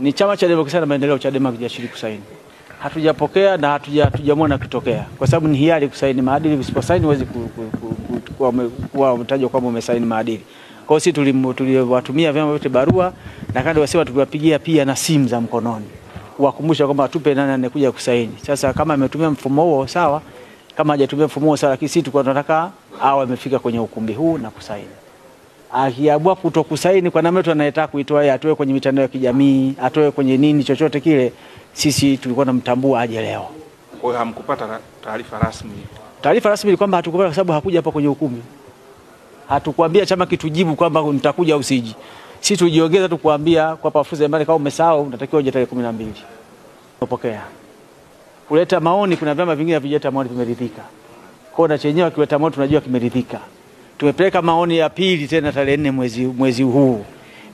Ni Chama cha Demokrasia na Maendeleo Chadema kijashiriki kusaini. Hatujapokea na hatujamwona kitokea kwa sababu ni hiari kusaini maadili, usiposaini huwezi kuwa mtajo kwamba umesaini maadili. Kwa hiyo sisi tuliwatumia vyama vyote barua na kando wasema tuliwapigia pia na simu za mkononi kuwakumbusha kwamba tupe nani anayekuja kusaini. Sasa kama ametumia mfumo huo sawa, kama hajatumia mfumo huo sawa, lakini sisi tulikuwa tunataka amefika kwenye ukumbi huu na kusaini. Akiamua kutokusaini kwa namna anayetaka kuitoa yeye, atoe kwenye mitandao ya kijamii, atoe kwenye nini chochote kile, sisi tulikuwa tunamtambua aje leo. Kwa hiyo hamkupata taarifa rasmi? Taarifa rasmi ni kwamba hatukupata kwa sababu hakuja hapa kwenye ukumbi. Hatukwambia chama kitujibu kwamba nitakuja usiji. Sisi tujiongeza tu kuambia kwa pafuza imani kama umesahau unatakiwa uje tarehe 12. Tupokea. Kuleta maoni, kuna vyama vingine havijeta maoni vimeridhika. Kwa na chenyewe kileta maoni tunajua kimeridhika. Tumepeleka maoni ya pili tena tarehe 4 mwezi huu.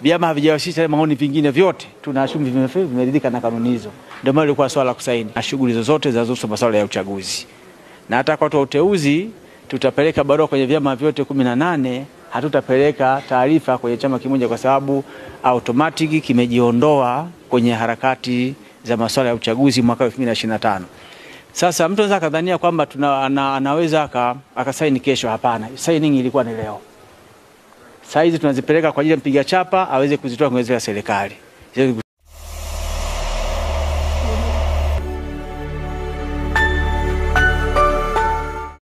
Vyama havijawasilisha maoni vingine vyote tunaashumu vimeridhika na kanuni hizo. Ndio maana ilikuwa swala la kusaini. Na shughuli zozote zinazohusu masuala ya uchaguzi. Na hata kwa watu wa uteuzi tutapeleka barua kwenye vyama vyote 18, hatutapeleka taarifa kwenye chama kimoja kwa sababu automatic kimejiondoa kwenye harakati za masuala ya uchaguzi mwaka 2025. Sasa mtu anaweza kadhania kwamba anaweza akasaini kesho. Hapana, signing ilikuwa ni leo. Saizi tunazipeleka kwa ajili ya mpiga chapa aweze kuzitoa kwenye serikali.